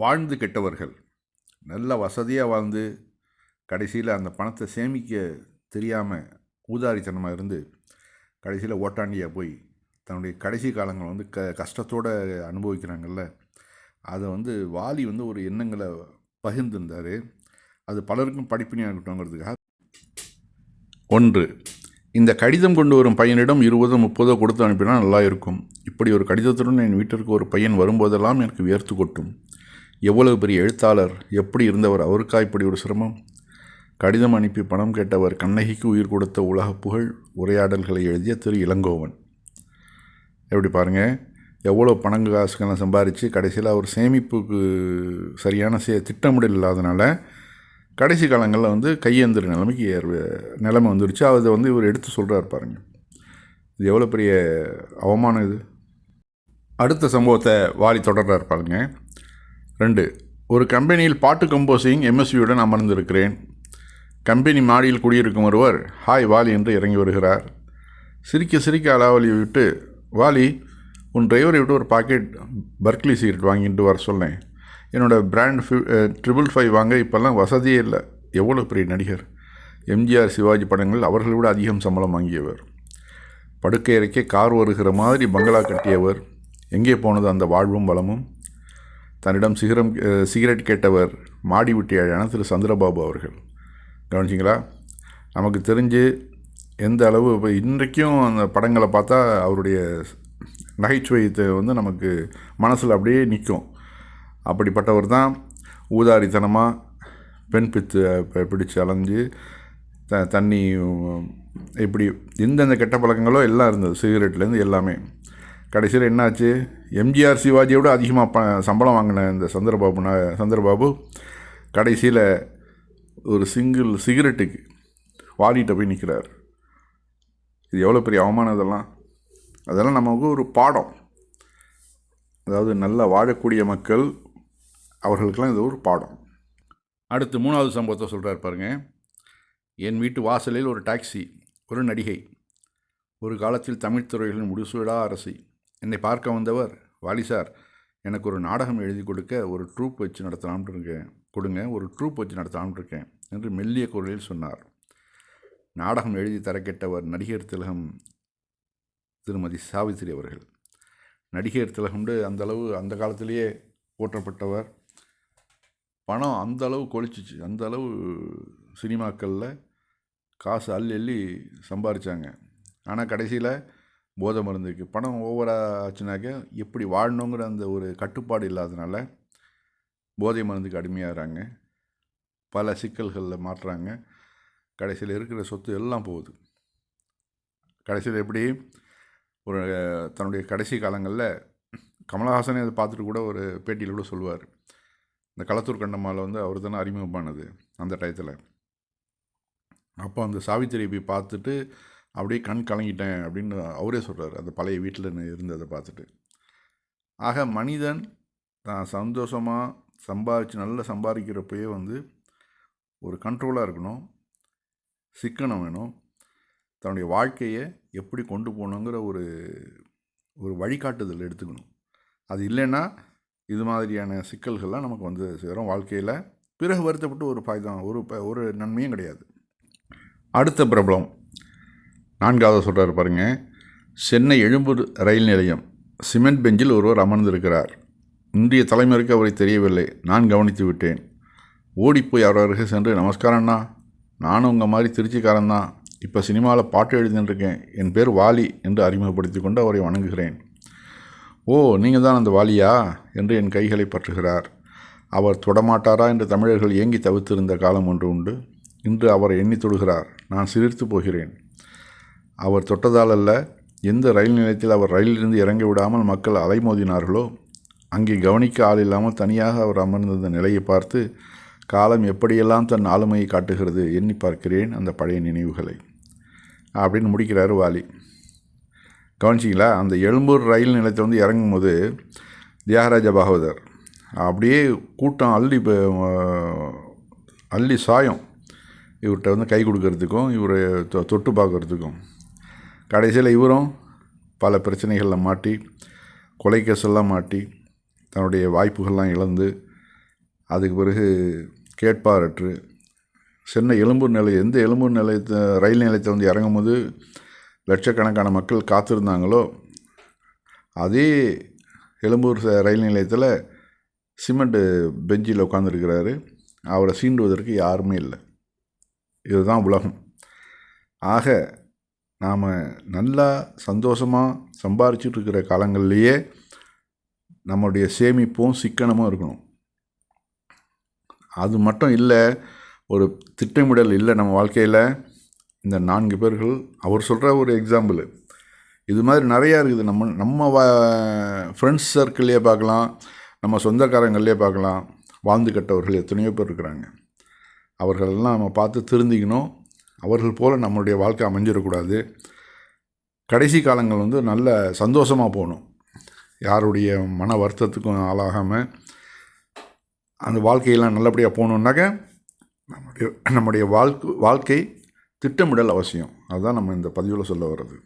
வாழ்ந்து கெட்டவர்கள் நல்ல வசதியாக வாழ்ந்து கடைசியில் அந்த பணத்தை சேமிக்க தெரியாமல் ஊதாரித்தனமாக இருந்து கடைசியில் ஓட்டாண்டியாக போய் தன்னுடைய கடைசி காலங்களை வந்து கஷ்டத்தோடு அனுபவிக்கிறாங்கல்ல. அதை வாலி ஒரு எண்ணங்களை பகிர்ந்திருந்தார். அது பலருக்கும் படிப்பினையாக இருக்கட்டும்ங்கிறதுக்காக. 1. இந்த கடிதம் கொண்டு வரும் பையனிடம் 20 30 கொடுத்து அனுப்பினா நல்லா இருக்கும். இப்படி ஒரு கடிதத்துடன் என் வீட்டிற்கு ஒரு பையன் வரும்போதெல்லாம் எனக்கு வியர்த்து கொட்டும். எவ்வளவு பெரிய எழுத்தாளர், எப்படி இருந்தவர், அவருக்கா இப்படி ஒரு சிரமம்? கடிதம் அனுப்பி பணம் கேட்டவர், கண்ணகிக்கு உயிர் கொடுத்த உலக புகழ் உரையாடல்களை எழுதிய திரு இளங்கோவன். எப்படி பாருங்கள், எவ்வளோ பணங்க காசுக்கெல்லாம் சம்பாரித்து கடைசியில் அவர் சேமிப்புக்கு சரியான திட்டமிடல் இல்லாதனால கடைசி காலங்களில் கையேந்திர நிலைமை வந்துருச்சு. அதை இவர் எடுத்து சொல்கிறார் பாருங்கள். இது எவ்வளோ பெரிய அவமானம் இது. அடுத்த சம்பவத்தை வாலி தொடர்றார் பாருங்க. 2. ஒரு கம்பெனியில் பாட்டு கம்போசிங் எம்எஸ்வியுடன் அமர்ந்திருக்கிறேன். கம்பெனி மாடியில் குடியிருக்கும் ஒருவர் ஹாய் வாலி என்று இறங்கி வருகிறார். சிரிக்க சிரிக்க அலாவலியை விட்டு, வாலி, உன் டிரைவரை விட்டு ஒரு பாக்கெட் பர்க்லி சிகரெட் வாங்கிட்டு வர சொன்னேன். என்னோடய பிராண்ட் 555 வாங்க இப்போல்லாம் வசதியே இல்லை. எவ்வளோ பெரிய நடிகர். எம்ஜிஆர் சிவாஜி படங்கள் அவர்களை விட அதிகம் சம்பளம் வாங்கியவர். படுக்கை அறைக்கே கார் வருகிற மாதிரி பங்களா கட்டியவர். எங்கே போனது அந்த வாழ்வும் வளமும்? தன்னிடம் சிகரெட் கேட்டவர் மாடி விட்டியான திரு சந்திரபாபு அவர்கள். கவனிச்சிங்களா? நமக்கு தெரிஞ்சு எந்த அளவு இப்போ இன்றைக்கும் அந்த படங்களை பார்த்தா அவருடைய நகைச்சுவைத்தை நமக்கு மனசில் அப்படியே நிற்கும். அப்படிப்பட்டவர் தான் ஊதாரித்தனமாக பெண் பித்து பிடிச்சு அலைஞ்சு தண்ணி இப்படி எந்தெந்த கெட்ட பழக்கங்களோ எல்லாம் இருந்தது, சிகரெட்லேருந்து எல்லாமே. கடைசியில் என்னாச்சு, எம்ஜிஆர் சிவாஜியோட அதிகமாக சம்பளம் வாங்கின இந்த சந்திரபாபு கடைசியில் ஒரு சிங்கிள் சிகரெட்டுக்கு வாலிகிட்ட போய் நிற்கிறார். இது எவ்வளோ பெரிய அவமானம். அதெல்லாம் நமக்கு ஒரு பாடம். அதாவது நல்லா வாழக்கூடிய மக்கள், அவர்களுக்கெல்லாம் இது ஒரு பாடம். அடுத்து 3வது சம்பவத்தை சொல்கிறார் பாருங்கள். என் வீட்டு வாசலில் ஒரு டாக்ஸி, ஒரு நடிகை, ஒரு காலத்தில் தமிழ் துறைகளின் முடிசூடா அரசி. என்னை பார்க்க வந்தவர், வாலி சார், எனக்கு ஒரு நாடகம் எழுதி கொடுக்க ஒரு ட்ரூப் வச்சு நடத்தலாம்னு இருக்கேன், கொடுங்க, ஒரு ட்ரூப் வச்சு நடத்தலாம்னு இருக்கேன் என்று மெல்லிய குரலில் சொன்னார். நாடகம் எழுதி தர கேட்டவர் நடிகர் திலகம் திருமதி சாவித்திரி அவர்கள். நடிகர் திலகம்னு அந்தளவு அந்த காலத்திலேயே போற்றப்பட்டவர். பணம் அந்தளவு கொளிச்சிச்சு. அந்தளவு சினிமாக்களில் காசு அள்ளி சம்பாதிச்சாங்க. ஆனால் கடைசியில் போதை மருந்துக்கு பணம் ஓவராக ஆச்சுனாக்க எப்படி வாழணுங்கிற அந்த ஒரு கட்டுப்பாடு இல்லாதனால போதை மருந்துக்கு அடிமையாகிறாங்க. பல சிக்கல்களில் மாட்டுறாங்க. கடைசியில் இருக்கிற சொத்து எல்லாம் போகுது. கடைசியில் எப்படி ஒரு தன்னுடைய கடைசி காலங்களில் கமலஹாசனே அதை பார்த்துட்டு கூட ஒரு பேட்டியில் கூட சொல்லுவார், இந்த களத்தூர் கண்டம்மாவில் அவர் தானே அறிமுகமானது அந்த டயத்தில். அப்போ அந்த சாவித்திரியை போய் பார்த்துட்டு அப்படியே கண் கலங்கிட்டேன் அப்படின்னு அவரே சொல்கிறார், அந்த பழைய வீட்டில் இருந்ததை பார்த்துட்டு. ஆக மனிதன் தான் சந்தோஷமாக சம்பாதிச்சு நல்லா சம்பாதிக்கிறப்பயே ஒரு கண்ட்ரோலாக இருக்கணும், சிக்கனம் வேணும், தன்னுடைய வாழ்க்கையை எப்படி கொண்டு போகணுங்கிற ஒரு வழிகாட்டுதல் எடுத்துக்கணும். அது இல்லைன்னா இது மாதிரியான சிக்கல்கள்லாம் நமக்கு சேரும் வாழ்க்கையில். பிறகு வருத்தப்பட்டு ஒரு பாய்தான் ஒரு நன்மையும் கிடையாது. அடுத்த பிரபலம் 4வது சொல்கிறார் பாருங்கள். சென்னை எழும்பூர் ரயில் நிலையம் சிமெண்ட் பெஞ்சில் ஒருவர் அமர்ந்திருக்கிறார். இன்றைய தலைமுறைக்கு அவரை தெரியவில்லை, நான் கவனித்து விட்டேன். ஓடிப்போய் அவரவர்கள் சென்று, நமஸ்காரம்ண்ணா, நானும் உங்கள் மாதிரி திருச்சிக்காரன் தான், இப்போ சினிமாவில் பாட்டு எழுதிட்டுருக்கேன், என் பேர் வாலி என்று அறிமுகப்படுத்தி கொண்டு அவரை வணங்குகிறேன். ஓ, நீங்கள் தான் அந்த வாலியா என்று என் கைகளை பற்றுகிறார். அவர் தொடமாட்டாரா என்று தமிழர்கள் ஏங்கி தவிர்த்திருந்த காலம் ஒன்று உண்டு. இன்று அவரை எண்ணி தொடுகிறார். நான் சிரித்து போகிறேன். அவர் தொட்டதால் அல்ல, எந்த ரயில் நிலையத்தில் அவர் ரயிலிருந்து இறங்கி விடாமல் மக்கள் அலைமோதினார்களோ அங்கே கவனிக்க ஆள் இல்லாமல் தனியாக அவர் அமர்ந்திருந்த நிலையை பார்த்து காலம் எப்படியெல்லாம் தன் ஆளுமையை காட்டுகிறது எண்ணி பார்க்கிறேன் அந்த பழைய நினைவுகளை அப்படின்னு முடிக்கிறார் வாலி. கவனிச்சிங்களா? அந்த எழும்பூர் ரயில் நிலையத்தை இறங்கும் போது தியாகராஜ பாகவதர் அப்படியே கூட்டம் அள்ளி சாயம் இவர்கிட்ட கை கொடுக்கறதுக்கும் இவரை தொட்டு பார்க்குறதுக்கும். கடைசியில் இவரும் பல பிரச்சனைகளில் மாட்டி, கொலை கேஸெல்லாம் மாட்டி, தன்னுடைய வாய்ப்புகள்லாம் இழந்து அதுக்கு பிறகு கேட்பாரற்று சென்னை எழும்பூர் நிலையம், எந்த எழும்பூர் நிலையத்தை ரயில் நிலையத்தை வந்து இறங்கும்போது லட்சக்கணக்கான மக்கள் காத்திருந்தாங்களோ அதே எழும்பூர் ரயில் நிலையத்தில் சிமெண்ட்டு பெஞ்சில் உட்காந்துருக்கிறாரு. அவரை சீண்டுவதற்கு யாருமே இல்லை. இதுதான் உலகம். ஆக நாம் நல்லா சந்தோஷமாக சம்பாரிச்சிட்டு இருக்கிற காலங்கள்லேயே நம்முடைய சேமிப்பும் சிக்கனமும் இருக்கணும். அது மட்டும் இல்லை, ஒரு திட்டமிடல் இல்லை நம்ம வாழ்க்கையில். இந்த 4 பேர்கள் அவர் சொல்கிற ஒரு எக்ஸாம்பிள், இது மாதிரி நிறையா இருக்குது. நம்ம ஃப்ரெண்ட்ஸ் சர்க்கிள்லேயே பார்க்கலாம், நம்ம சொந்தக்காரங்கள்லேயே பார்க்கலாம். வாழ்ந்து கட்டவர்கள் எத்தனையோ பேர் இருக்கிறாங்க. அவர்களெல்லாம் நம்ம பார்த்து திருந்திக்கணும். அவர்கள் போல் நம்மளுடைய வாழ்க்கை அமைஞ்சிடக்கூடாது. கடைசி காலங்கள் வந்து நல்ல சந்தோஷமாக போகணும். யாருடைய மன வருத்தத்துக்கும் ஆளாகாமல் அந்த வாழ்க்கையெல்லாம் நல்லபடியாக போகணுன்னாக்க நம்முடைய வாழ்க்கை திட்டமிடல் அவசியம். அதுதான் நம்ம இந்த பதிவில் சொல்ல வர்றது.